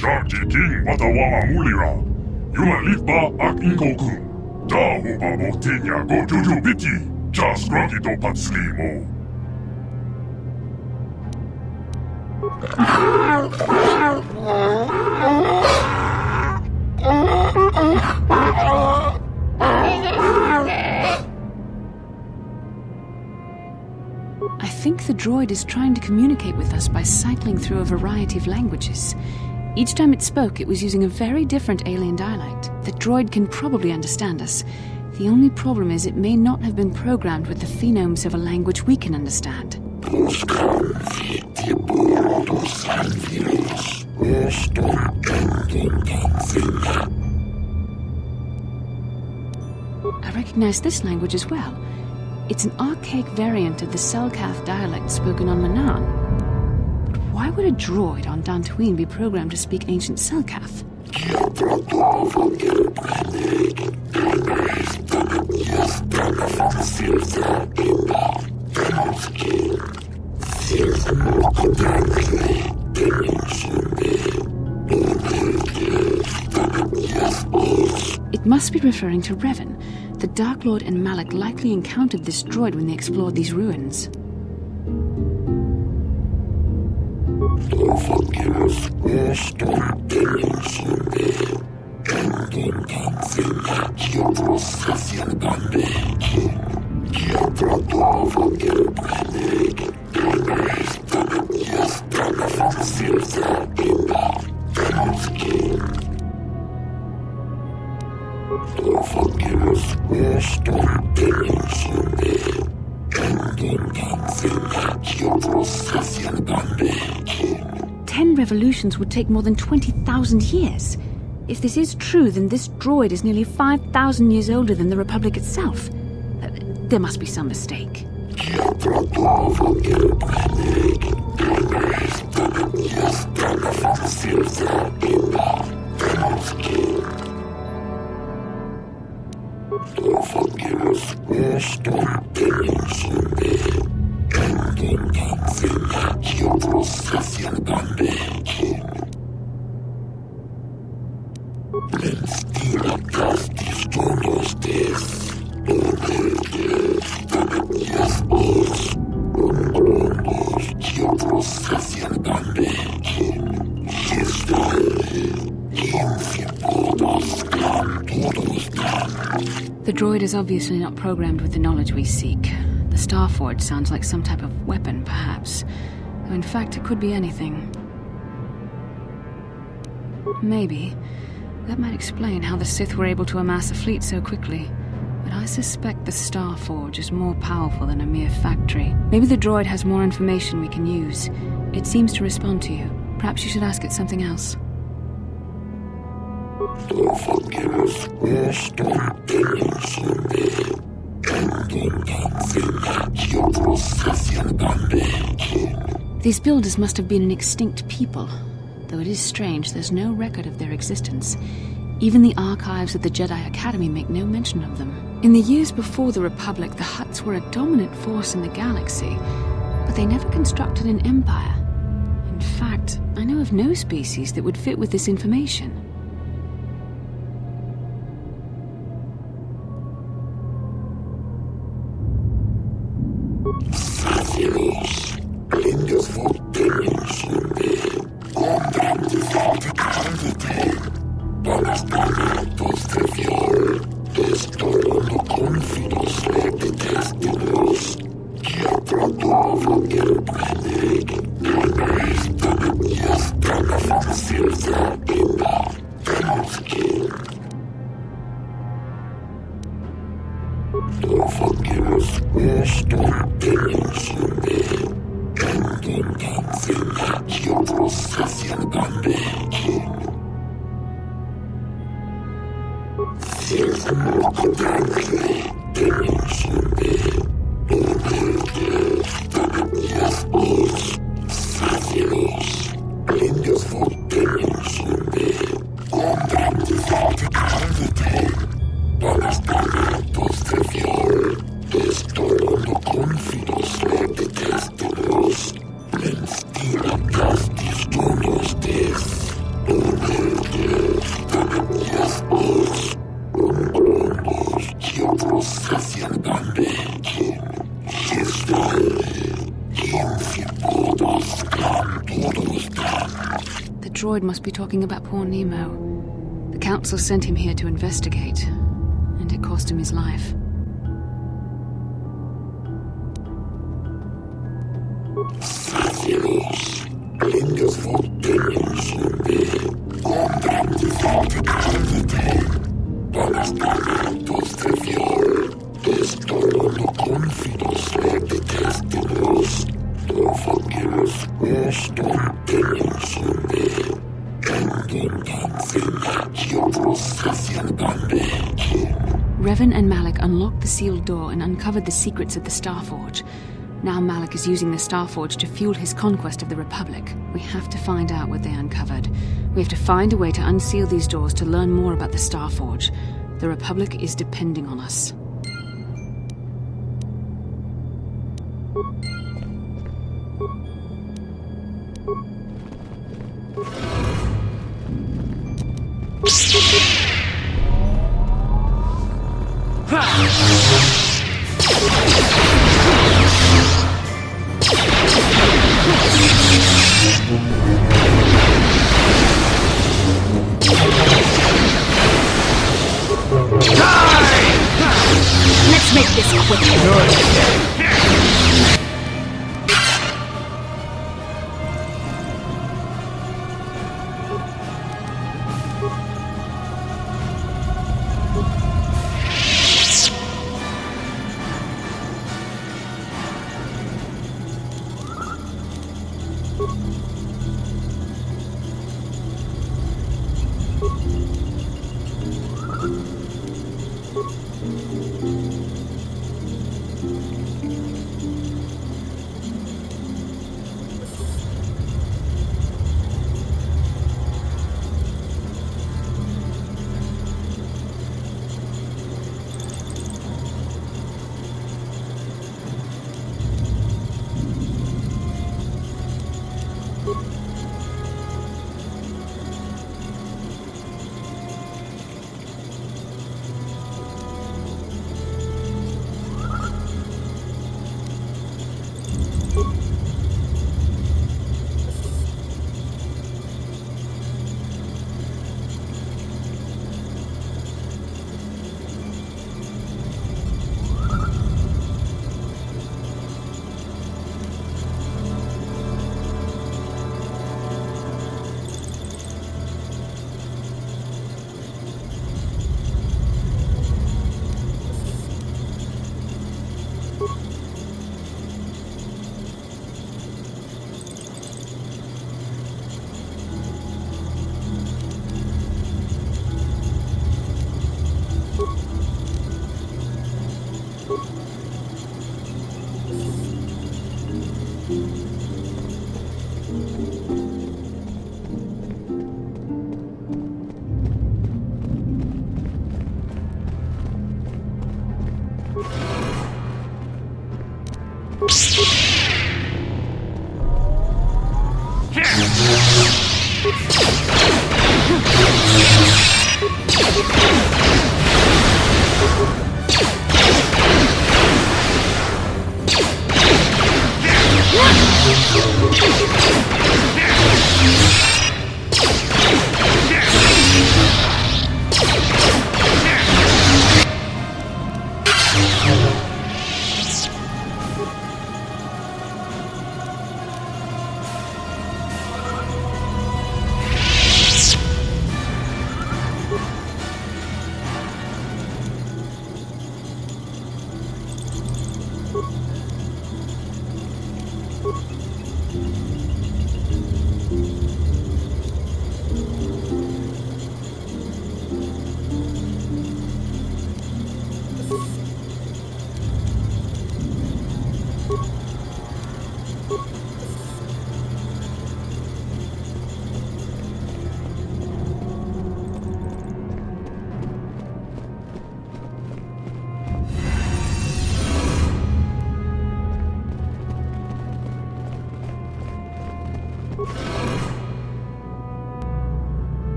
Sharky King Watawa Mulira. Yula Lipa Ak Inkoku. Da Uba Motinya Go Juju Biti. Just Grunky to Patslimo. I think the droid is trying to communicate with us by cycling through a variety of languages. Each time it spoke, it was using a very different alien dialect. The droid can probably understand us. The only problem is it may not have been programmed with the phonemes of a language we can understand. I recognize this language as well. It's an archaic variant of the Selkath dialect spoken on Manan. But why would a droid on Dantooine be programmed to speak ancient Selkath? It must be referring to Revan. The Dark Lord and Malak likely encountered this droid when they explored these ruins. Ten revolutions would take more than 20,000 years. If this is true, then this droid is nearly 5,000 years older than the Republic itself. There must be some mistake. The droid is obviously not programmed with the knowledge we seek. The Starforge sounds like some type of weapon, perhaps. Though in fact, it could be anything. Maybe. That might explain how the Sith were able to amass a fleet so quickly. But I suspect the Starforge is more powerful than a mere factory. Maybe the droid has more information we can use. It seems to respond to you. Perhaps you should ask it something else. These builders must have been an extinct people. Though it is strange, there's no record of their existence. Even the archives of the Jedi Academy make no mention of them. In the years before the Republic, the Hutts were a dominant force in the galaxy, but they never constructed an empire. In fact, I know of no species that would fit with this information. droid must be talking about poor Nemo. The Council sent him here to investigate, and it cost him his life. Revan and Malak unlocked the sealed door and uncovered the secrets of the Starforge. Now Malak is using the Starforge to fuel his conquest of the Republic. We have to find out what they uncovered. We have to find a way to unseal these doors to learn more about the Starforge. The Republic is depending on us. Let's make this quick.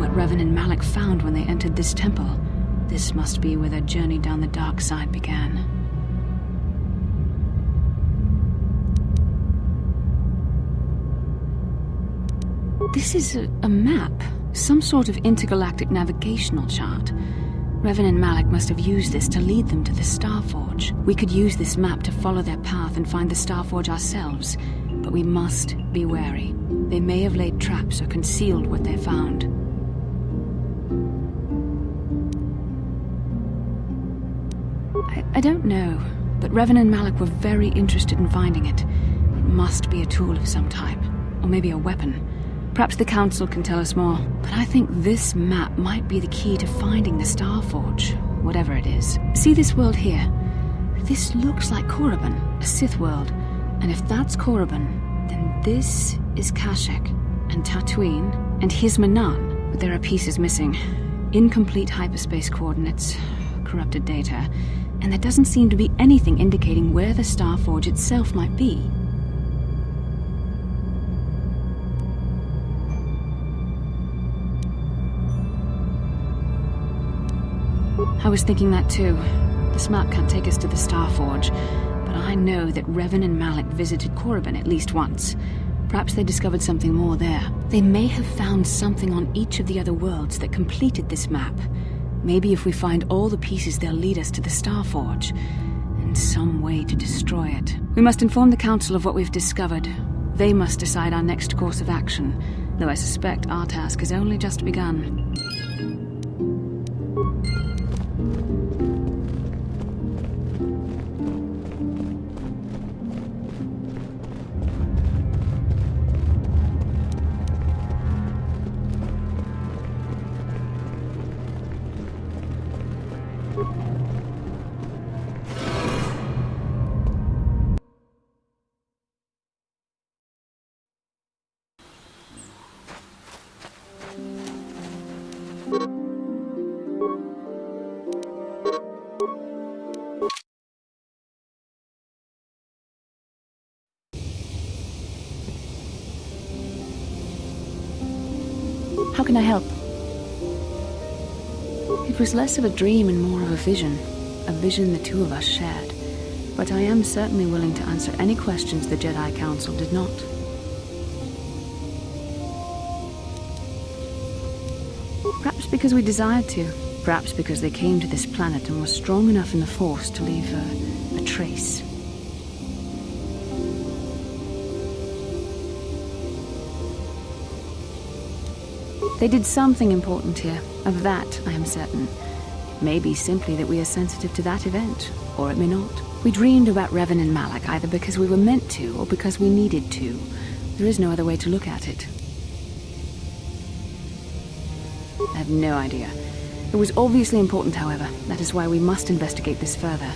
what Revan and Malak found when they entered this temple. This must be where their journey down the dark side began. This is a map, some sort of intergalactic navigational chart. Revan and Malak must have used this to lead them to the Starforge. We could use this map to follow their path and find the Starforge ourselves, but we must be wary. They may have laid traps or concealed what they found. I don't know, but Revan and Malak were very interested in finding it. It must be a tool of some type, or maybe a weapon. Perhaps the Council can tell us more, but I think this map might be the key to finding the Starforge, whatever it is. See this world here? This looks like Korriban, a Sith world, and if that's Korriban, then this is Kashyyyk, and Tatooine, and Hizmanan, but there are pieces missing. Incomplete hyperspace coordinates, corrupted data, and there doesn't seem to be anything indicating where the Starforge itself might be. I was thinking that too. This map can't take us to the Starforge, but I know that Revan and Malak visited Korriban at least once. Perhaps they discovered something more there. They may have found something on each of the other worlds that completed this map. Maybe if we find all the pieces, they'll lead us to the Starforge, and some way to destroy it. We must inform the Council of what we've discovered. They must decide our next course of action, though I suspect our task has only just begun. How can I help? It was less of a dream and more of a vision the two of us shared. But I am certainly willing to answer any questions the Jedi Council did not. Perhaps because we desired to. Perhaps because they came to this planet and were strong enough in the Force to leave a trace. They did something important here. Of that, I am certain. It may be simply that we are sensitive to that event, or it may not. We dreamed about Revan and Malak either because we were meant to, or because we needed to. There is no other way to look at it. I have no idea. It was obviously important, however. That is why we must investigate this further.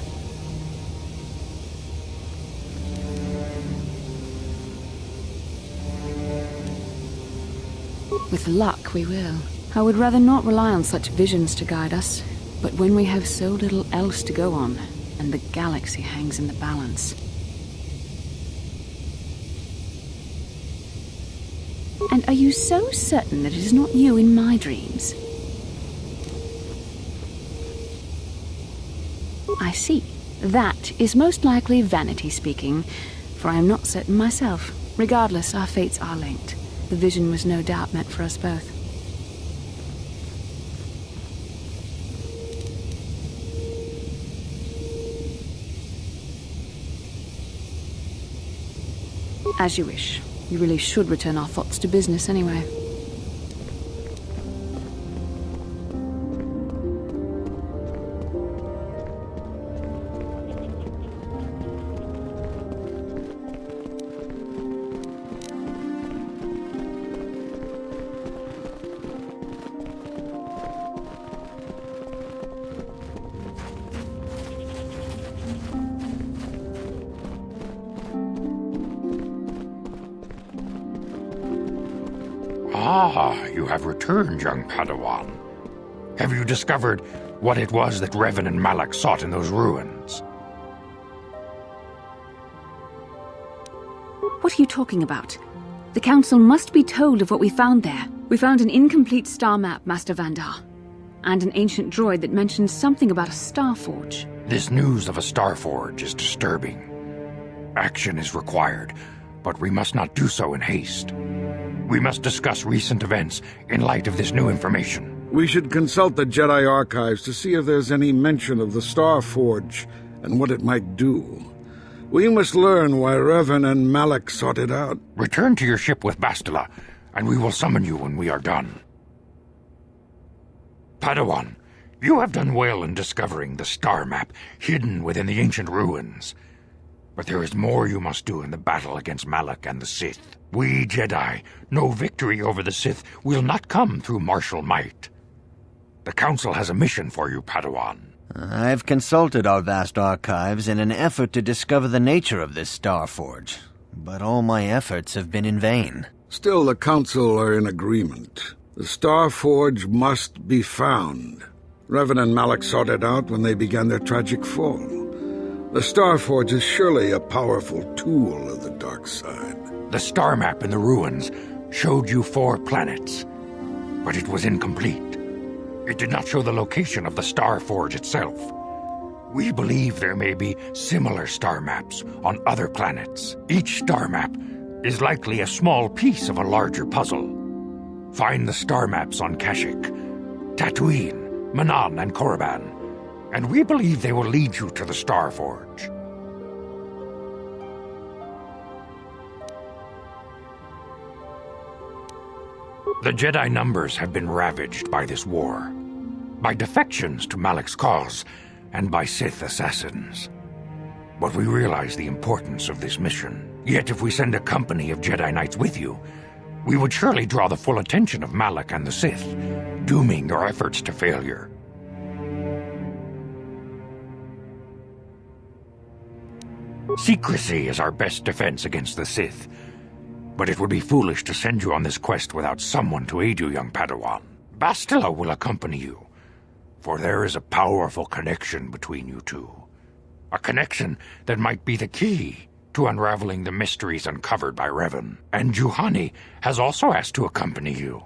With luck, we will. I would rather not rely on such visions to guide us, but when we have so little else to go on, and the galaxy hangs in the balance. And are you so certain that it is not you in my dreams? I see. That is most likely vanity speaking, for I am not certain myself. Regardless, our fates are linked. The vision was no doubt meant for us both. As you wish. You really should return our thoughts to business anyway. Ah, you have returned, young Padawan. Have you discovered what it was that Revan and Malak sought in those ruins? What are you talking about? The Council must be told of what we found there. We found an incomplete star map, Master Vandar, and an ancient droid that mentions something about a star forge. This news of a star forge is disturbing. Action is required, but we must not do so in haste. We must discuss recent events in light of this new information. We should consult the Jedi archives to see if there's any mention of the Star Forge and what it might do. We must learn why Revan and Malak sought it out. Return to your ship with Bastila, and we will summon you when we are done. Padawan, you have done well in discovering the star map hidden within the ancient ruins. But there is more you must do in the battle against Malak and the Sith. We Jedi know victory over the Sith will not come through martial might. The Council has a mission for you, Padawan. I've consulted our vast archives in an effort to discover the nature of this star forge, but all my efforts have been in vain. Still, the Council are in agreement. The Star Forge must be found. Revan and Malak sought it out when they began their tragic fall. The Star Forge is surely a powerful tool of the dark side. The star map in the ruins showed you 4 planets, but it was incomplete. It did not show the location of the Star Forge itself. We believe there may be similar star maps on other planets. Each star map is likely a small piece of a larger puzzle. Find the star maps on Kashyyyk, Tatooine, Manan, and Korriban, and we believe they will lead you to the Star Forge. The Jedi numbers have been ravaged by this war, by defections to Malak's cause, and by Sith assassins. But we realize the importance of this mission. Yet if we send a company of Jedi Knights with you, we would surely draw the full attention of Malak and the Sith, dooming your efforts to failure. Secrecy is our best defense against the Sith, but it would be foolish to send you on this quest without someone to aid you, young Padawan. Bastila will accompany you, for there is a powerful connection between you two. A connection that might be the key to unraveling the mysteries uncovered by Revan. And Juhani has also asked to accompany you.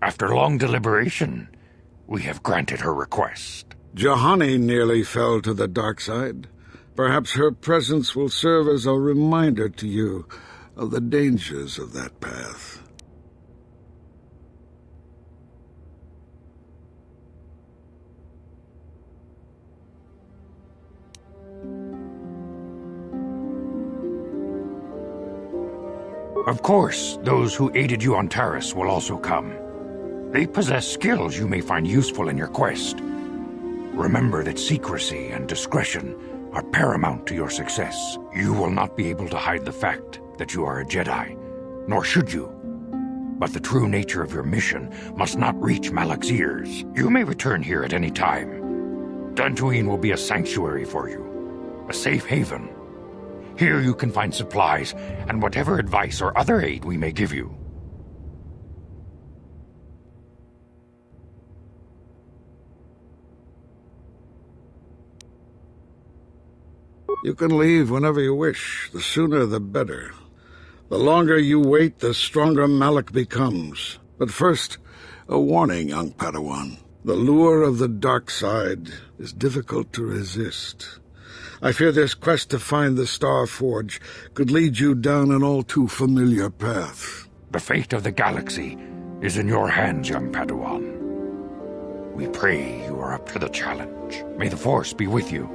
After long deliberation, we have granted her request. Juhani nearly fell to the dark side. Perhaps her presence will serve as a reminder to you of the dangers of that path. Of course, those who aided you on Taris will also come. They possess skills you may find useful in your quest. Remember that secrecy and discretion are paramount to your success. You will not be able to hide the fact that you are a Jedi, nor should you. But the true nature of your mission must not reach Malak's ears. You may return here at any time. Dantooine will be a sanctuary for you, a safe haven. Here you can find supplies and whatever advice or other aid we may give you. You can leave whenever you wish. The sooner the better. The longer you wait, the stronger Malak becomes. But first, a warning, young Padawan. The lure of the dark side is difficult to resist. I fear this quest to find the Star Forge could lead you down an all-too-familiar path. The fate of the galaxy is in your hands, young Padawan. We pray you are up to the challenge. May the Force be with you.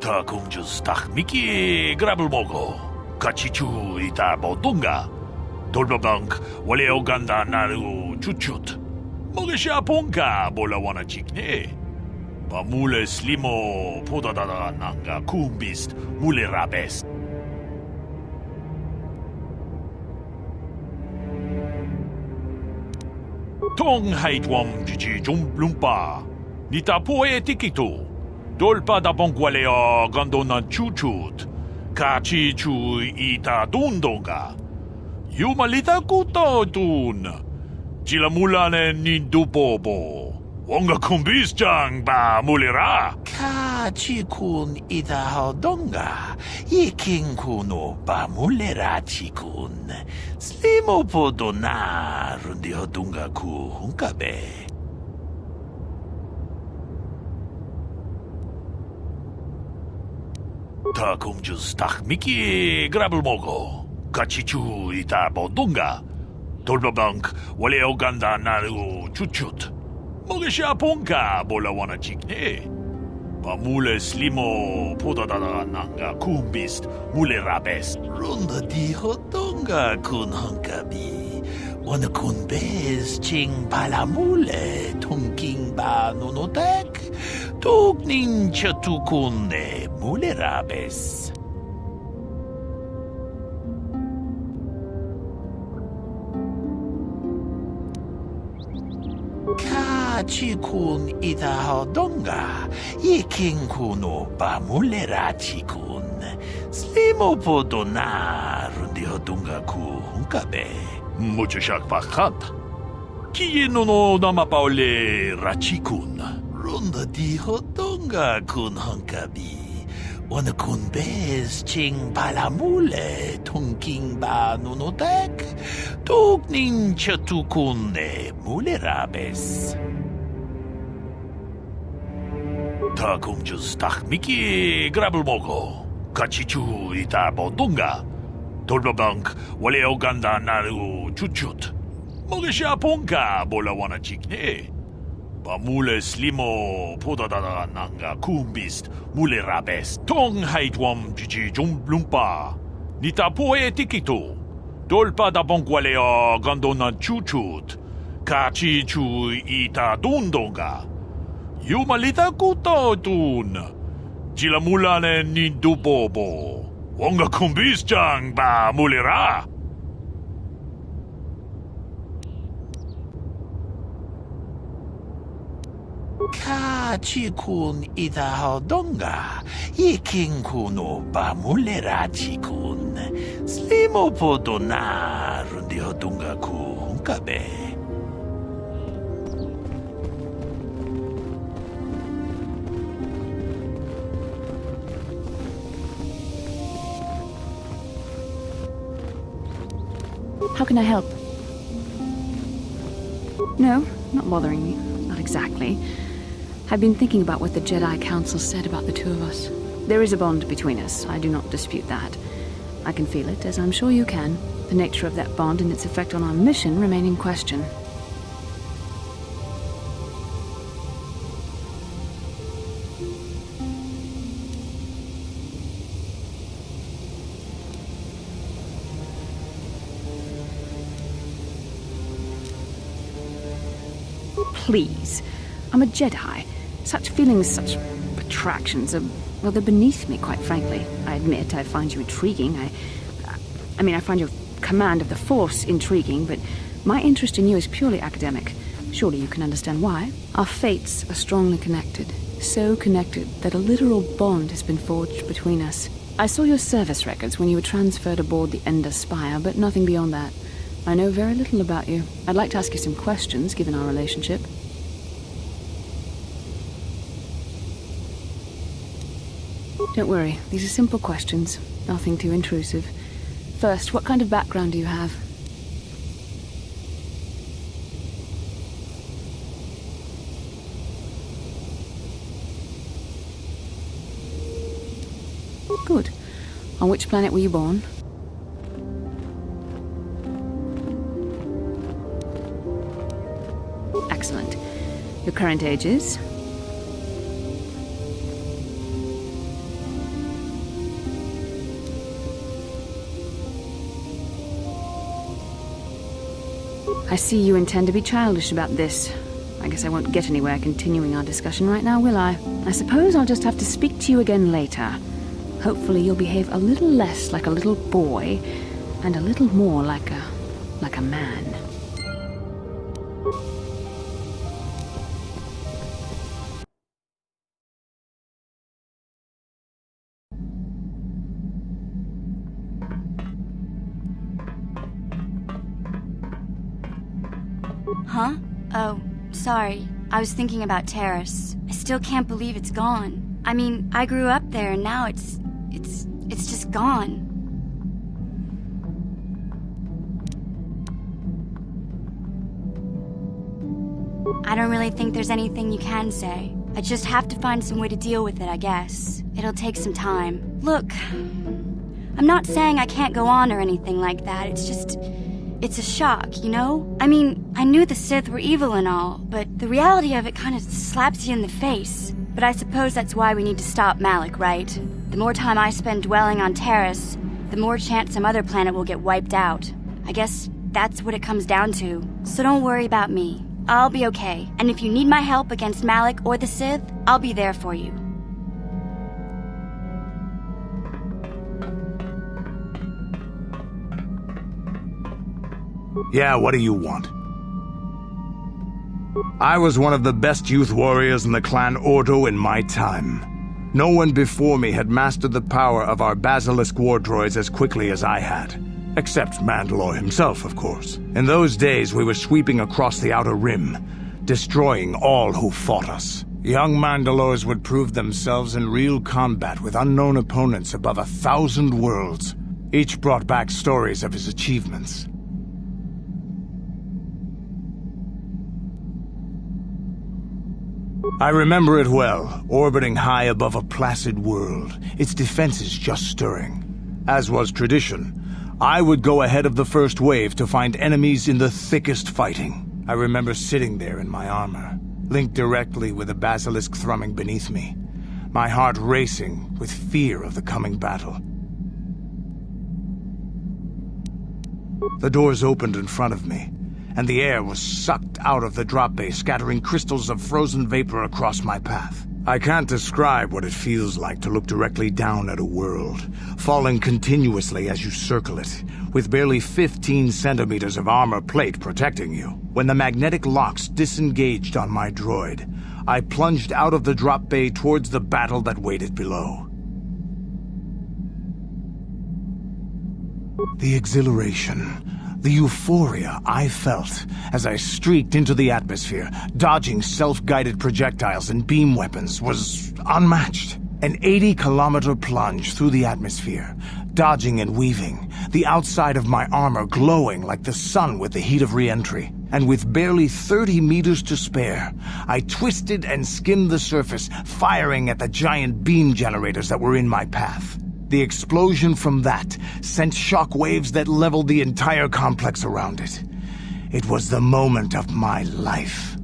다 공주 스탁 미끼 그랍을 보고 같이 주이다 보통가 돌벼방크 원래 오간다 나르고 주춧 먹으샤 본가 몰라와나 직네 바물레 슬리모 포다다다 난가 쿰비스트 물레 라베스 Tong haitwam jiji lumpa. Nita poe tikito. Dolpa da bonkwaleo gondona chuchut. Kachi chu ita dundonga. Yumalita kuto dun. Jilamulane nindubobo. Wonga kumbisjang ba mulira. Kachi kun ita hodonga. Yiking kuno ba mulira chikun. Slimo podona rundi hodunga ku hunkabe. Ta kumjus tak miki grabel mogo. Kachichu ita bodunga. Tolbabank wale oganda naru chuchut. Mogesha ponka bola wana chikne. Pamule slimo podadada nanga kumbist mule rabes. Runda di hodonga kun hankabi. Wana kun bez ching palamule tunking ba nonotek. Tuknin chatukunne mule rabes. Chikun ita hodonga, yiking kuno ba mulera chikun. Slimo podona rundi hodunga ku hunkabe. Mucho shak pakat. Kiye no dama paole rachikun. Runda di hodonga kun hunkabi. Wana kun bez ching palamule tunking ba nunotek. Tuknin chatukunne mulerabes. Ta kumjus tak miki grabel mogo. Kachichu ita bodunga. Tolbabank wale oganda naru chuchut. Mogesha ponka bola wana chikne. Pamule slimo podadada nanga kumbist mule rabes. Tong haitwam jiji lumpa. Nita poe tikito. Dolpa da bonkwaleo gondona chuchut. Kachi chu ita dundonga. Yumalita kuto dun. Jilamulane nindubobo. Wonga kumbisjang ba mulira. Kachi kun ita hodonga. Yiking kuno ba mulera chikun. Slimo podona rundi hodunga ku hunkabe. How can I help? No, not bothering me. Not exactly. I've been thinking about what the Jedi Council said about the two of us. There is a bond between us. I do not dispute that. I can feel it, as I'm sure you can. The nature of that bond and its effect on our mission remain in question. Please. I'm a Jedi. Such feelings, such attractions are, well, they're beneath me, quite frankly. I admit I find you intriguing. I find your command of the Force intriguing, but my interest in you is purely academic. Surely you can understand why. Our fates are strongly connected. So connected that a literal bond has been forged between us. I saw your service records when you were transferred aboard the Ender Spire, but nothing beyond that. I know very little about you. I'd like to ask you some questions, given our relationship. Don't worry, these are simple questions. Nothing too intrusive. First, what kind of background do you have? Good. On which planet were you born? Excellent. Your current age is? I see you intend to be childish about this. I guess I won't get anywhere continuing our discussion right now, will I? I suppose I'll just have to speak to you again later. Hopefully you'll behave a little less like a little boy and a little more like a man. Huh? Oh, sorry. I was thinking about Terrace. I still can't believe it's gone. I mean, I grew up there and now it's just gone. I don't really think there's anything you can say. I just have to find some way to deal with it, I guess. It'll take some time. Look, I'm not saying I can't go on or anything like that. It's a shock, you know? I mean, I knew the Sith were evil and all, but the reality of it kind of slaps you in the face. But I suppose that's why we need to stop Malik, right? The more time I spend dwelling on Terrace, the more chance some other planet will get wiped out. I guess that's what it comes down to. So don't worry about me. I'll be okay. And if you need my help against Malik or the Sith, I'll be there for you. Yeah, what do you want? I was one of the best youth warriors in the clan Ordo in my time. No one before me had mastered the power of our basilisk war droids as quickly as I had. Except Mandalore himself, of course. In those days, we were sweeping across the Outer Rim, destroying all who fought us. Young Mandalores would prove themselves in real combat with unknown opponents above 1,000 worlds. Each brought back stories of his achievements. I remember it well, orbiting high above a placid world, its defenses just stirring. As was tradition, I would go ahead of the first wave to find enemies in the thickest fighting. I remember sitting there in my armor, linked directly with a basilisk thrumming beneath me, my heart racing with fear of the coming battle. The doors opened in front of me, and the air was sucked out of the drop bay, scattering crystals of frozen vapor across my path. I can't describe what it feels like to look directly down at a world, falling continuously as you circle it, with barely 15 centimeters of armor plate protecting you. When the magnetic locks disengaged on my droid, I plunged out of the drop bay towards the battle that waited below. The exhilaration, the euphoria I felt as I streaked into the atmosphere, dodging self-guided projectiles and beam weapons, was unmatched. An 80-kilometer plunge through the atmosphere, dodging and weaving, the outside of my armor glowing like the sun with the heat of re-entry. And with barely 30 meters to spare, I twisted and skimmed the surface, firing at the giant beam generators that were in my path. The explosion from that sent shock waves that leveled the entire complex around it. It was the moment of my life.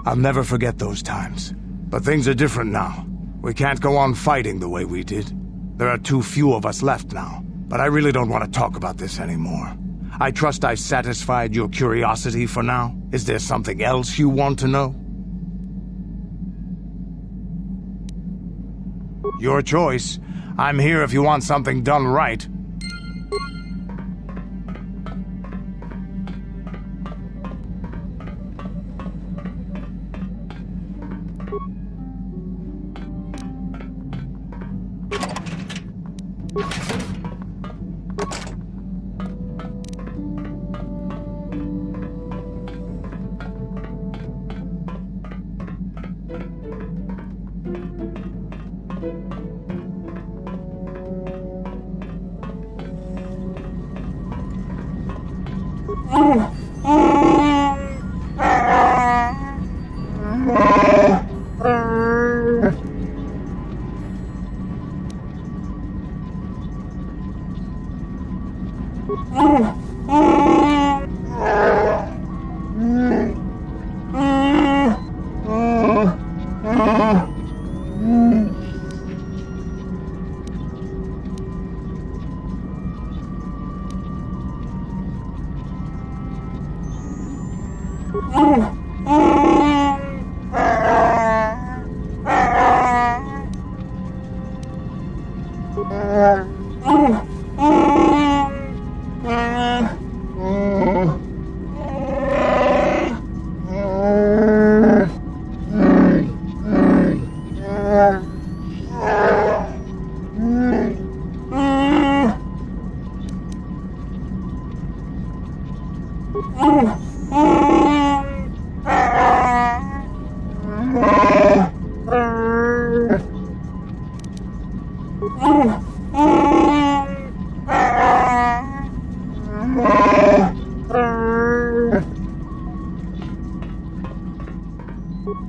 I'll never forget those times. But things are different now. We can't go on fighting the way we did. There are too few of us left now. But I really don't want to talk about this anymore. I trust I've satisfied your curiosity for now. Is there something else you want to know? Your choice. I'm here if you want something done right.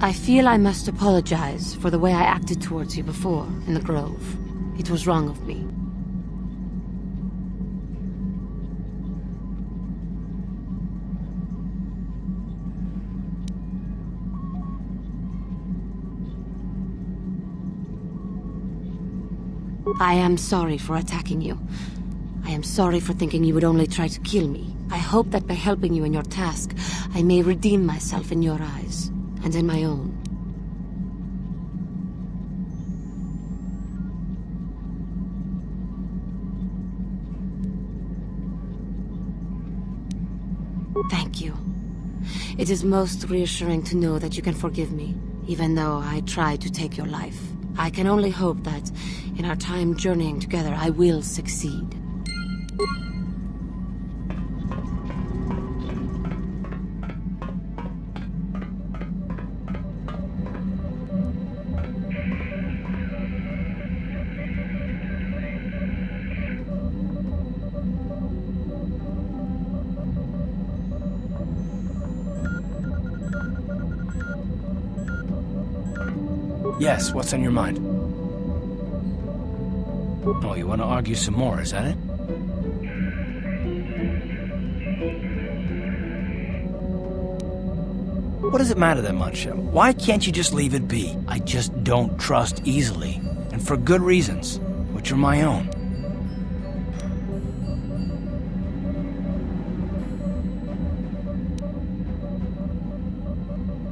I feel I must apologize for the way I acted towards you before in the Grove. It was wrong of me. I am sorry for attacking you. I am sorry for thinking you would only try to kill me. I hope that by helping you in your task, I may redeem myself in your eyes, and in my own. Thank you. It is most reassuring to know that you can forgive me, even though I tried to take your life. I can only hope that, in our time journeying together, I will succeed. Yes, what's on your mind? Oh, you want to argue some more, is that it? What does it matter that much? Why can't you just leave it be? I just don't trust easily, and for good reasons, which are my own.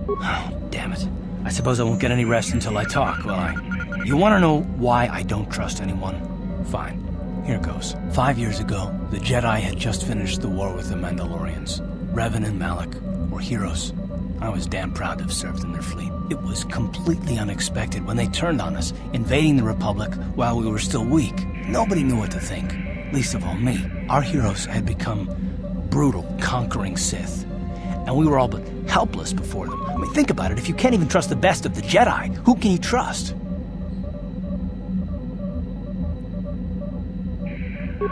Oh, damn it. I suppose I won't get any rest until I talk, will I? You want to know why I don't trust anyone? Fine. Here goes. 5 years ago, the Jedi had just finished the war with the Mandalorians. Revan and Malak were heroes. I was damn proud to have served in their fleet. It was completely unexpected when they turned on us, invading the Republic while we were still weak. Nobody knew what to think, least of all me. Our heroes had become brutal, conquering Sith, and we were all but helpless before them. I mean, think about it. If you can't even trust the best of the Jedi, who can you trust?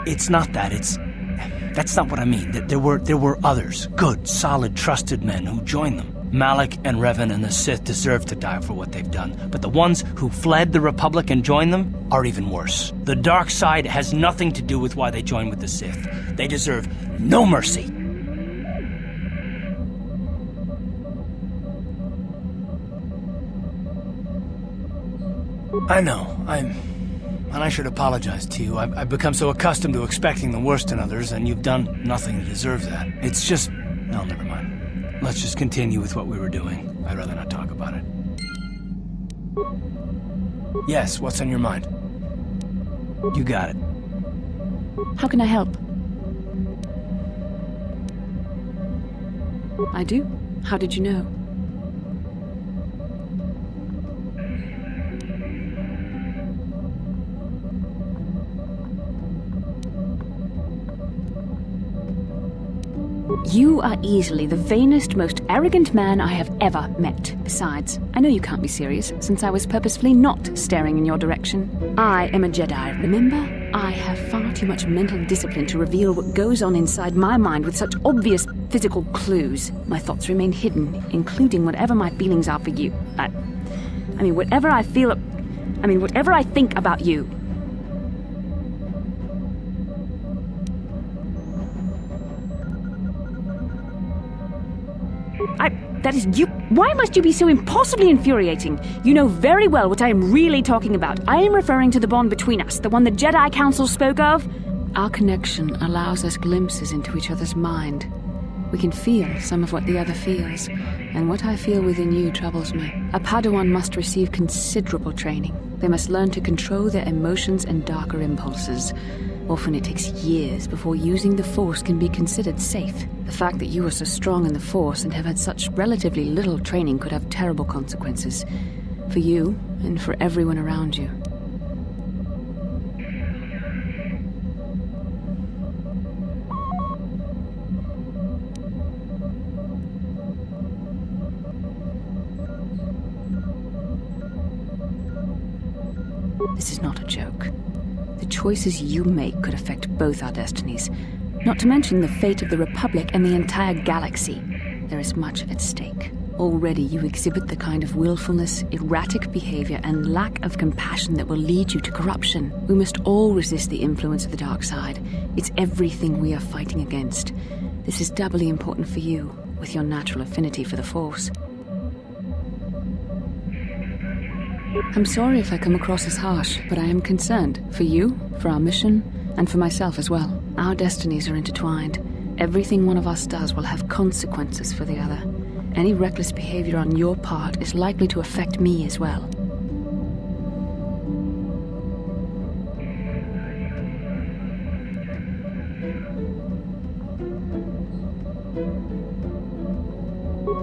It's not that. That's not what I mean. There were others, good, solid, trusted men who joined them. Malak and Revan and the Sith deserve to die for what they've done, but the ones who fled the Republic and joined them are even worse. The dark side has nothing to do with why they joined with the Sith. They deserve no mercy. I know, and I should apologize to you. I've become so accustomed to expecting the worst in others, and you've done nothing to deserve that. It's just... no, never mind. Let's just continue with what we were doing. I'd rather not talk about it. Yes, what's on your mind? You got it. How can I help? I do. How did you know? You are easily the vainest, most arrogant man I have ever met. Besides, I know you can't be serious, since I was purposefully not staring in your direction. I am a Jedi, remember? I have far too much mental discipline to reveal what goes on inside my mind with such obvious physical clues. My thoughts remain hidden, including whatever my feelings are for you. I mean, whatever I think about you. That is you. Why must you be so impossibly infuriating? You know very well what I am really talking about. I am referring to the bond between us, the one the Jedi Council spoke of. Our connection allows us glimpses into each other's mind. We can feel some of what the other feels, and what I feel within you troubles me. A Padawan must receive considerable training. They must learn to control their emotions and darker impulses. Often it takes years before using the Force can be considered safe. The fact that you are so strong in the Force and have had such relatively little training could have terrible consequences. For you, and for everyone around you. This is not a joke. The choices you make could affect both our destinies, not to mention the fate of the Republic and the entire galaxy. There is much at stake. Already you exhibit the kind of willfulness, erratic behavior, and lack of compassion that will lead you to corruption. We must all resist the influence of the dark side. It's everything we are fighting against. This is doubly important for you, with your natural affinity for the Force. I'm sorry if I come across as harsh, but I am concerned. For you, for our mission, and for myself as well. Our destinies are intertwined. Everything one of us does will have consequences for the other. Any reckless behavior on your part is likely to affect me as well.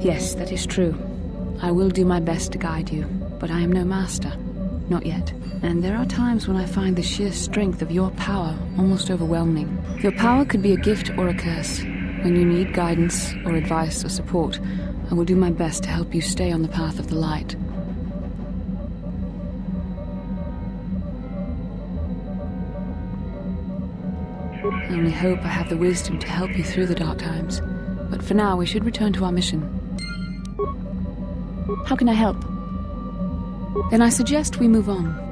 Yes, that is true. I will do my best to guide you, but I am no master. Not yet. And there are times when I find the sheer strength of your power almost overwhelming. Your power could be a gift or a curse. When you need guidance or advice or support, I will do my best to help you stay on the path of the light. I only hope I have the wisdom to help you through the dark times. But for now, we should return to our mission. How can I help? Then I suggest we move on.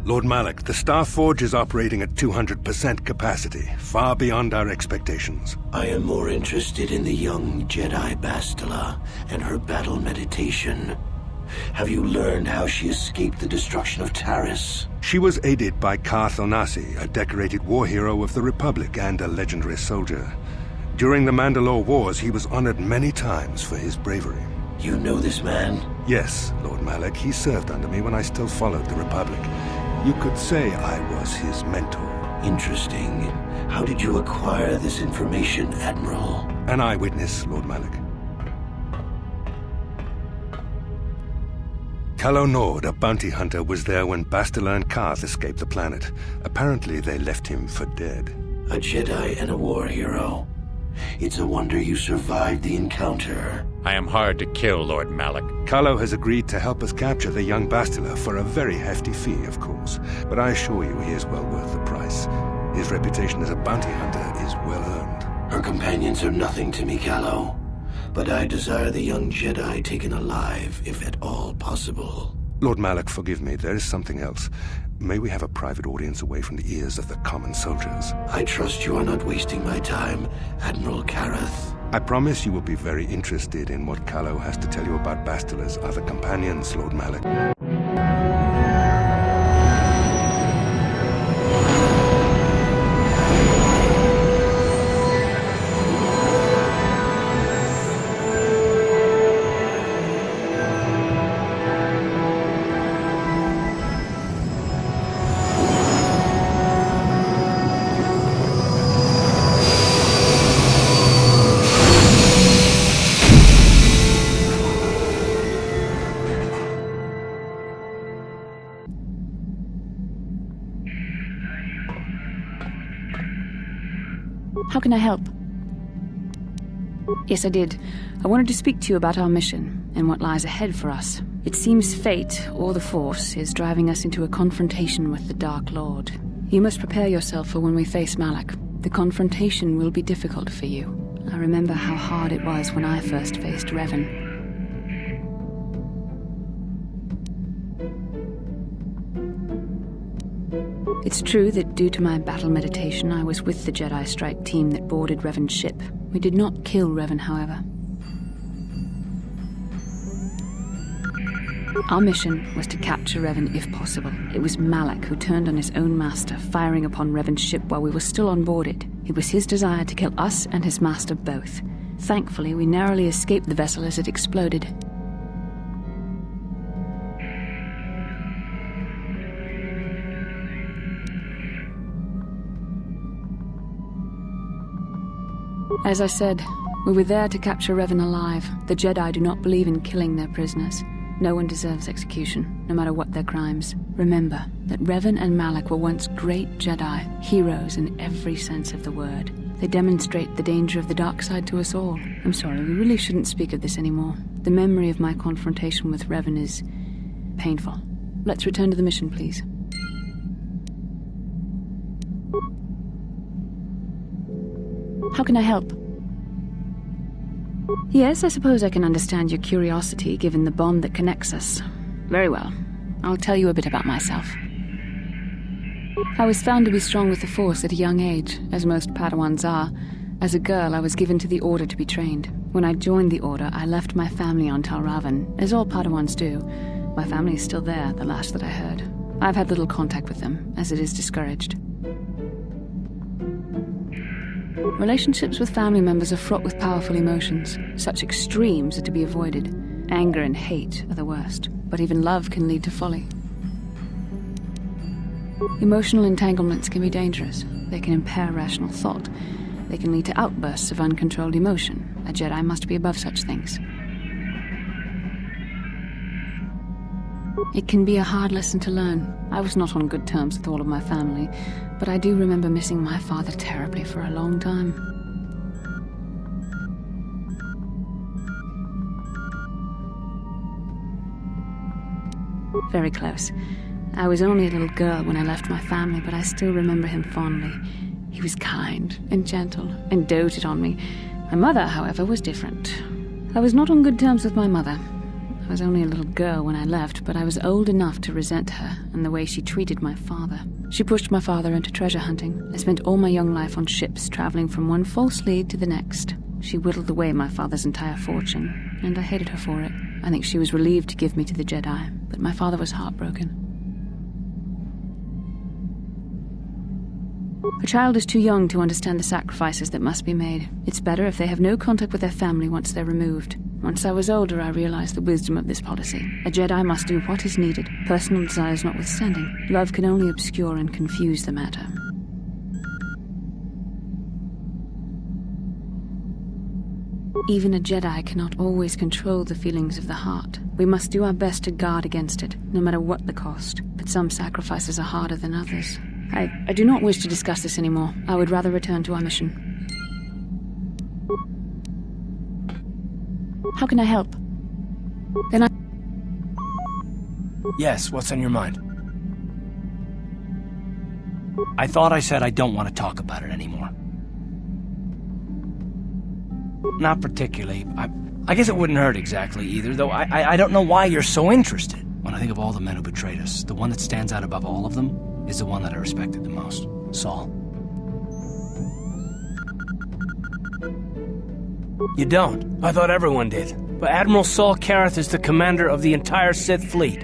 Lord Malak, the Star Forge is operating at 200% capacity, far beyond our expectations. I am more interested in the young Jedi Bastila and her battle meditation. Have you learned how she escaped the destruction of Taris? She was aided by Karth Onasi, a decorated war hero of the Republic and a legendary soldier. During the Mandalore Wars, he was honored many times for his bravery. You know this man? Yes, Lord Malak. He served under me when I still followed the Republic. You could say I was his mentor. Interesting. How did you acquire this information, Admiral? An eyewitness, Lord Malak. Calo Nord, a bounty hunter, was there when Bastila and Karth escaped the planet. Apparently, they left him for dead. A Jedi and a war hero. It's a wonder you survived the encounter. I am hard to kill, Lord Malak. Calo has agreed to help us capture the young Bastila for a very hefty fee, of course. But I assure you he is well worth the price. His reputation as a bounty hunter is well earned. Her companions are nothing to me, Calo. But I desire the young Jedi taken alive, if at all possible. Lord Malak, forgive me, there is something else. May we have a private audience away from the ears of the common soldiers? I trust you are not wasting my time, Admiral Karath. I promise you will be very interested in what Calo has to tell you about Bastila's other companions, Lord Malak. How can I help? Yes, I did. I wanted to speak to you about our mission and what lies ahead for us. It seems fate, or the Force, is driving us into a confrontation with the Dark Lord. You must prepare yourself for when we face Malak. The confrontation will be difficult for you. I remember how hard it was when I first faced Revan. It's true that due to my battle meditation, I was with the Jedi strike team that boarded Revan's ship. We did not kill Revan, however. Our mission was to capture Revan if possible. It was Malak who turned on his own master, firing upon Revan's ship while we were still on board it. It was his desire to kill us and his master both. Thankfully, we narrowly escaped the vessel as it exploded. As I said, we were there to capture Revan alive. The Jedi do not believe in killing their prisoners. No one deserves execution, no matter what their crimes. Remember that Revan and Malak were once great Jedi, heroes in every sense of the word. They demonstrate the danger of the dark side to us all. I'm sorry, we really shouldn't speak of this anymore. The memory of my confrontation with Revan is painful. Let's return to the mission, please. How can I help? Yes, I suppose I can understand your curiosity, given the bond that connects us. Very well. I'll tell you a bit about myself. I was found to be strong with the Force at a young age, as most Padawans are. As a girl, I was given to the Order to be trained. When I joined the Order, I left my family on Tal Ravan, as all Padawans do. My family is still there, the last that I heard. I've had little contact with them, as it is discouraged. Relationships with family members are fraught with powerful emotions. Such extremes are to be avoided. Anger and hate are the worst, but even love can lead to folly. Emotional entanglements can be dangerous. They can impair rational thought. They can lead to outbursts of uncontrolled emotion. A Jedi must be above such things. It can be a hard lesson to learn. I was not on good terms with all of my family, but I do remember missing my father terribly for a long time. Very close. I was only a little girl when I left my family, but I still remember him fondly. He was kind and gentle and doted on me. My mother, however, was different. I was not on good terms with my mother. I was only a little girl when I left, but I was old enough to resent her and the way she treated my father. She pushed my father into treasure hunting. I spent all my young life on ships, traveling from one false lead to the next. She whittled away my father's entire fortune, and I hated her for it. I think she was relieved to give me to the Jedi, but my father was heartbroken. A child is too young to understand the sacrifices that must be made. It's better if they have no contact with their family once they're removed. Once I was older, I realized the wisdom of this policy. A Jedi must do what is needed, personal desires notwithstanding. Love can only obscure and confuse the matter. Even a Jedi cannot always control the feelings of the heart. We must do our best to guard against it, no matter what the cost. But some sacrifices are harder than others. I do not wish to discuss this anymore. I would rather return to our mission. How can I help? Then Yes, what's on your mind? I thought I said I don't want to talk about it anymore. Not particularly. I guess it wouldn't hurt exactly either, though I don't know why you're so interested. When I think of all the men who betrayed us, the one that stands out above all of them is the one that I respected the most, Saul. You don't? I thought everyone did. But Admiral Saul Karath is the commander of the entire Sith fleet.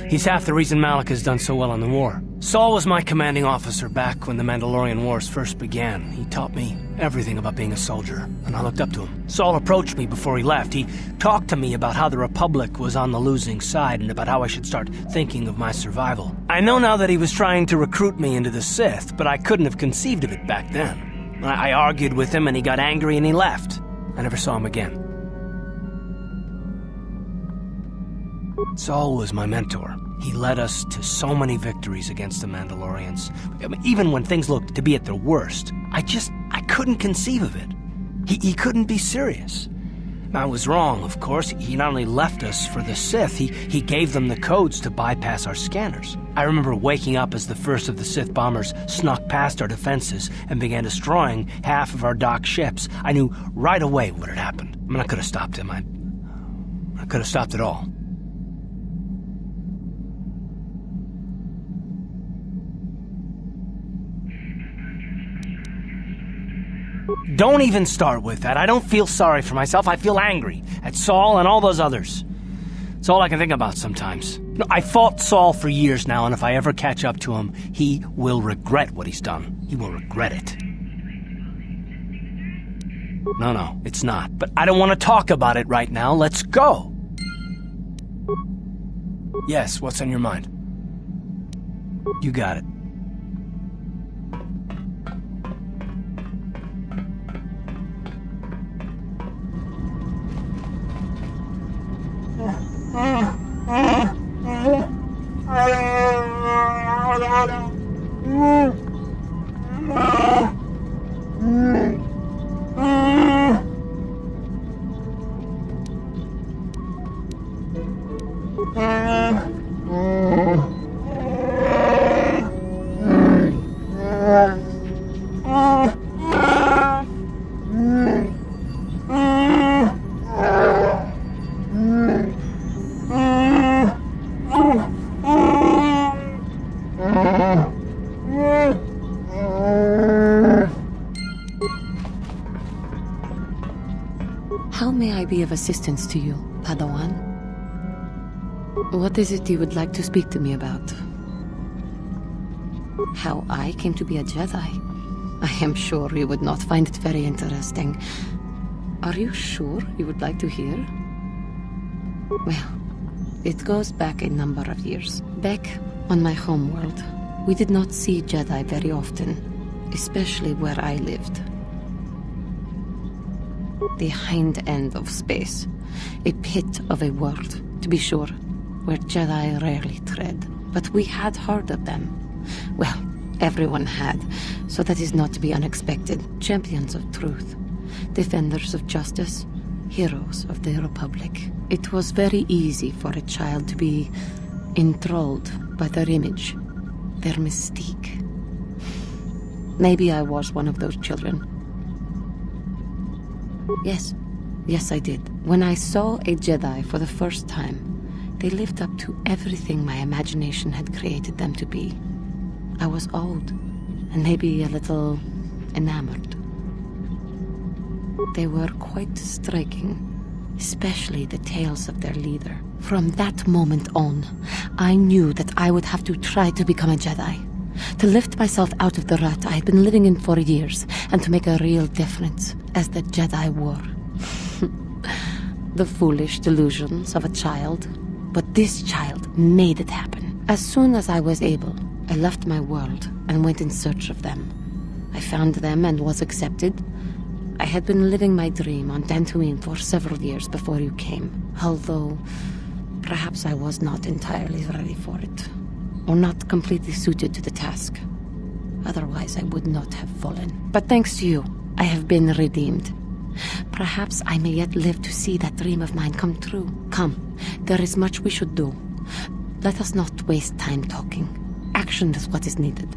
He's half the reason Malak has done so well in the war. Saul was my commanding officer back when the Mandalorian Wars first began. He taught me everything about being a soldier, and I looked up to him. Saul approached me before he left. He talked to me about how the Republic was on the losing side and about how I should start thinking of my survival. I know now that he was trying to recruit me into the Sith, but I couldn't have conceived of it back then. I argued with him and he got angry and he left. I never saw him again. Saul was my mentor. He led us to so many victories against the Mandalorians. I mean, even when things looked to be at their worst, I couldn't conceive of it. He couldn't be serious. I was wrong, of course. He not only left us for the Sith, he gave them the codes to bypass our scanners. I remember waking up as the first of the Sith bombers snuck past our defenses and began destroying half of our docked ships. I knew right away what had happened. I mean, I could have stopped him. I could have stopped it all. Don't even start with that. I don't feel sorry for myself. I feel angry at Saul and all those others. It's all I can think about sometimes. No, I fought Saul for years now, and if I ever catch up to him, he will regret what he's done. He will regret it. No, it's not. But I don't want to talk about it right now. Let's go. Yes, what's on your mind? You got it. How may I be of assistance to you, Padawan? What is it you would like to speak to me about? How I came to be a Jedi? I am sure you would not find it very interesting. Are you sure you would like to hear? Well, it goes back a number of years. Back on my homeworld, we did not see Jedi very often, especially where I lived. The hind end of space, a pit of a world, to be sure, where Jedi rarely tread. But we had heard of them. Well, everyone had, so that is not to be unexpected. Champions of truth, defenders of justice, heroes of the Republic. It was very easy for a child to be enthralled by their image, their mystique. Maybe I was one of those children. Yes, I did. When I saw a Jedi for the first time, they lived up to everything my imagination had created them to be. I was awed, and maybe a little enamored. They were quite striking, especially the tales of their leader. From that moment on, I knew that I would have to try to become a Jedi, to lift myself out of the rut I had been living in for years, and to make a real difference, as the Jedi were. The foolish delusions of a child, but this child made it happen. As soon as I was able, I left my world and went in search of them. I found them and was accepted. I had been living my dream on Dantooine for several years before you came, although perhaps I was not entirely ready for it, or not completely suited to the task. Otherwise, I would not have fallen. But thanks to you, I have been redeemed. Perhaps I may yet live to see that dream of mine come true. Come, there is much we should do. Let us not waste time talking. Action is what is needed.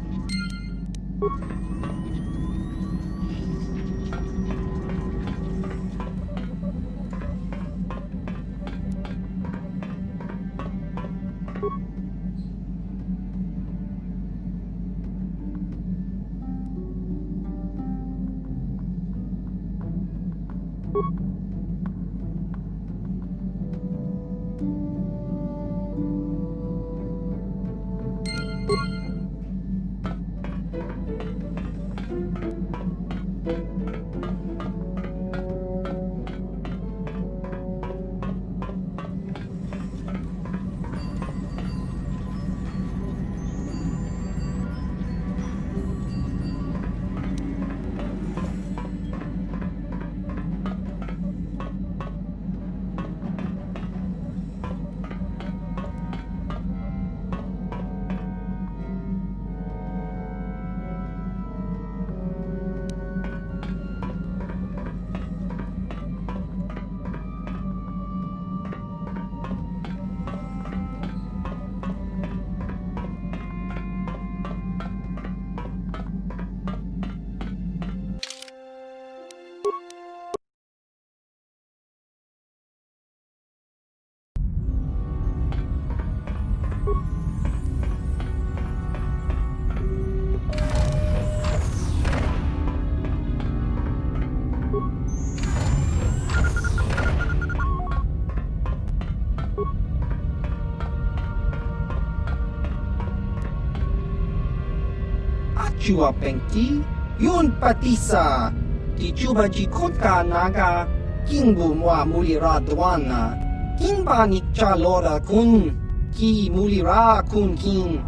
Achua Pengti, Yun Patisa, Tichuba Jikotka Naga, Kimbu Mwa Mulira Dwana, Kimba Nikcha Lora Kun, Ki Mulira Kun Kin,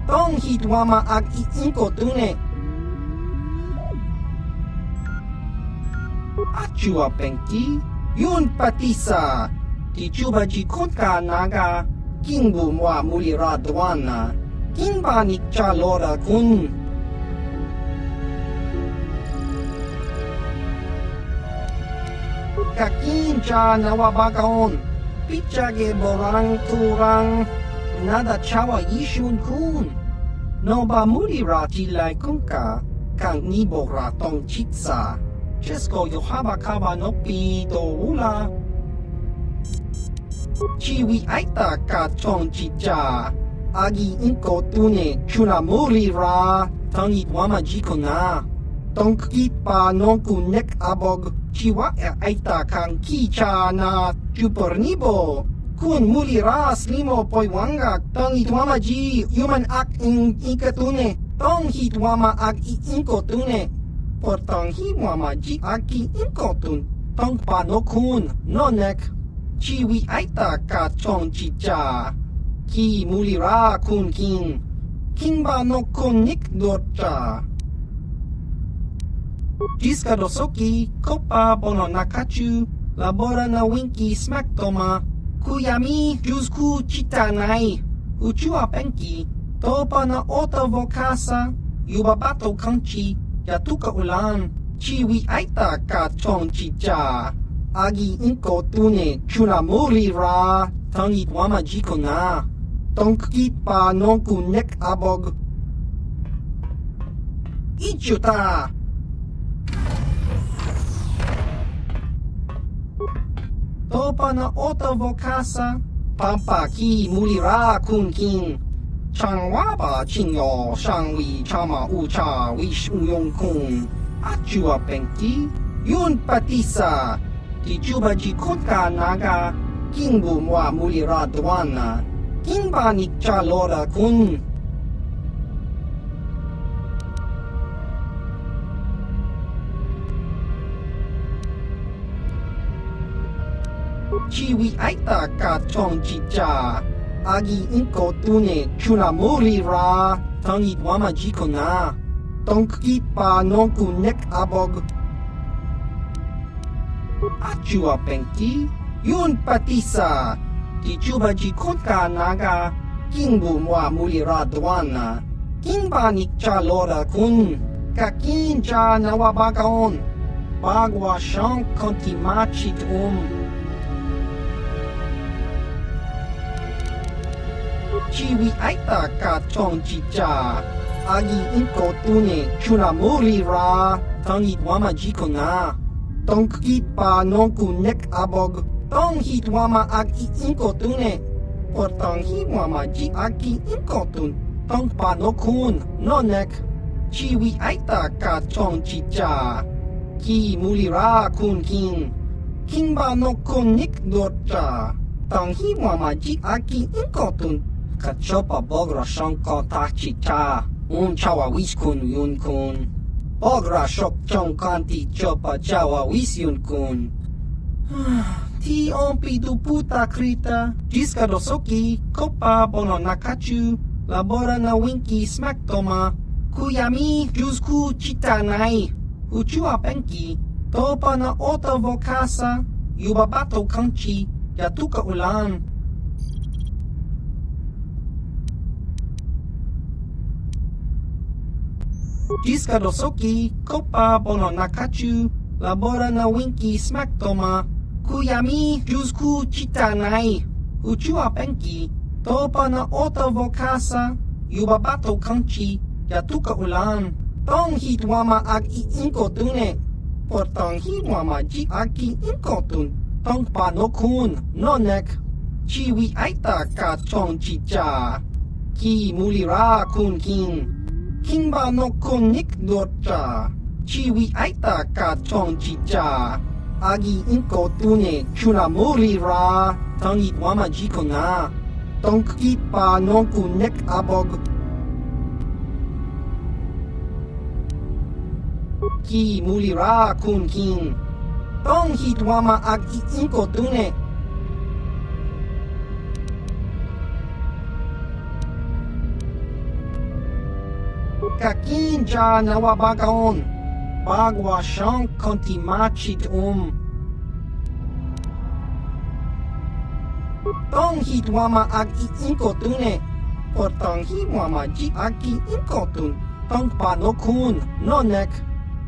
Tong Hitwama Ag Inko Tune. Achua Pengti, Yun Patisa, Tichuba Jikotka Naga, Kimbu Mwa Mulira Dwana, Kimba Nikcha Lora Kun. Kakincha Nawabagaon, Pichage Borang Turang, Nada Chawa Yishun Kun, Noba Mulira Tilai Kunka, Kang Nibora Tong Chitsa, Chesko Yohaba Kaba Nopi Do Ula, Chiwi Aita Ka Chong Chicha, Agi Inko Tune, Chuna Mulira, Tangi Wama Jikona, Tonki Pa Nonku Nek Abog, Chiwa Aita Kang Kicha Na, Chupornibo, Kun Mulira Slimo Poiwanga, Tangi Wama Ji, Human Ak Inkatune, Tong Hitwama Ag Inkotune, Portang Hiwama Ji Aki Inkotun, Tong Pa No Kun, No Nek, Chiwi Aita Ka Chong Chicha, Ki Mulira Kun King, Kimba no Kun Nik Dorcha. Jiska Dosoki, Kopa Bono Nakachu, Labora na Winki Smaktoma, Kuyami Jusku Chitanai, Uchua Penki, Topa na Ota Vokasa, Yubabato Kanchi, Yatuka Ulan, Chiwi Aita Ka Chong Chicha, Agi Inko Tune, Chuna Mulira, Tangi Wama Jikona, Tonki Pa Nonku Nek Abog, Ichuta! Topa na Ota Vokasa, Pampa Ki Mulira Kun King, Changwaba Chinyo, Shangwi Chama Ucha, Wish Uyong Kun, Achua Pengti, Yun Patisa, Tichuba Jikotka Naga, Kimbu Mwa Mulira Dwana, Kimba Nikcha Lora Kun. Chiwi Aita Ka Chong Chicha, Agi Inko Tune, Chuna Mulira, Tangi Wama Jikona, Tonki Pa Nonku Nek Abog, Achua Pengti, Yun Patisa, Tichuba Jikotka Naga, Kimbu Mwa Mulira Dwana, Kimba Nikcha Lora Kun, Kakincha Nawabagaon, Bagwa Shank Kontimachit Chiwi Aita Ka Chong Chicha, Agi Inko Tune, Chuna Mulira, Tangi Wama Jikona, Tonki Pa Nonku Nek Abog, Tong Hitwama Ag Inko Tune, Portang Hiwama Ji Aki Inko Tun, Tong Pa No Kun, No Nek, Chiwi Aita Ka Chong Chicha, Ki Mulira Kun King, Kimba no Kun Nik Dorcha, Tong Hiwama Ji Aki Inko Tun, Kachopa Bogra Shonko Tachicha, Chawa Wiskun Yun Kun, Bogra Shok Chong Kanti Chopa Chawa Wis Yun Kun. Ti Ompi du Puta Krita, Jiska Dosoki, Kopa Bono Nakachu, Labora na Winki Smaktoma, Kuyami Jusku Chitanai, Uchua Penki, Topa na Ota Vokasa, Yubabato Kanchi, Yatuka Ulan. Jiska Dosoki, Kopa Bono Nakachu, Labora na Winki Smaktoma, Kuyami Jusku Chitanai, Uchua Penki, Topa na Ota Vokasa, Yubabato Kanchi, Yatuka Ulan, Tong Hitwama Ag Inko Tune, Portang Hitwama Ji Aki Inko Tun, Tong Pa No Kun, No Nek, Chiwi Aita Ka Chong Chicha, Ki Mulira Kun King, Kimba no Kun Nik Dorcha, Chiwi Aita Ka Chong Chicha, Agi Inko Tune, Chuna Mulira, Tangi Wama Jikona, Tonki Pa Nonku Nek Abog, Ki mulira kun king. Tong hitwama ag inko tune. Kakin ja nawabagaon. Bagwa shank konti machit Tong hitwama ag inko tune. Portang hitwama ji agi inko tun. Tong panokun nonek.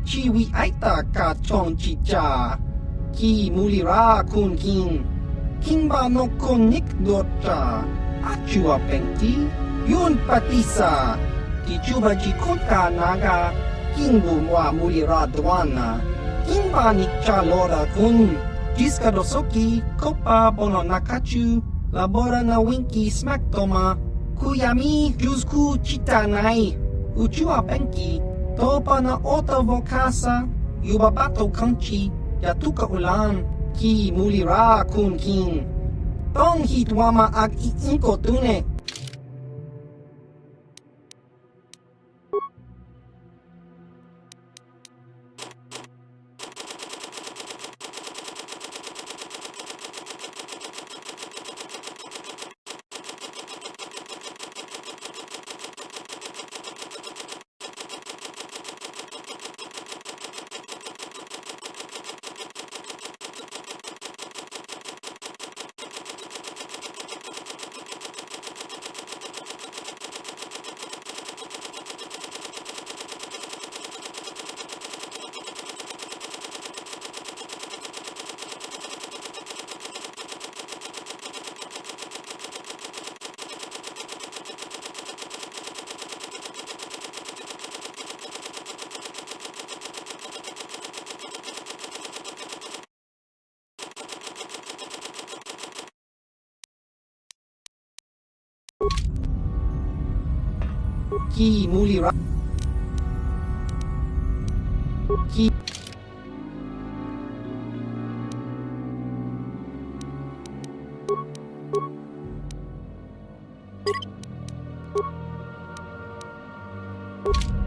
Chiwi aita ka chong chicha. Ki mulira kun king. King ba no kun nik dota. Achua penti. Yun patisa. Ki chuba ji kutka naga. King bu mwa mulira dwana. King ba nikcha lora kun. Jiska dosoki. Kopa bono nakachu. Labora na winki smack toma. Kuyami juzku chitanai. Uchua penki. Topa na ota vokasa. Yubabato kanchi. Yatuka ulan. Ki mulira kun king. Tong hitwama ag inko tune. Ki mulira. Ki you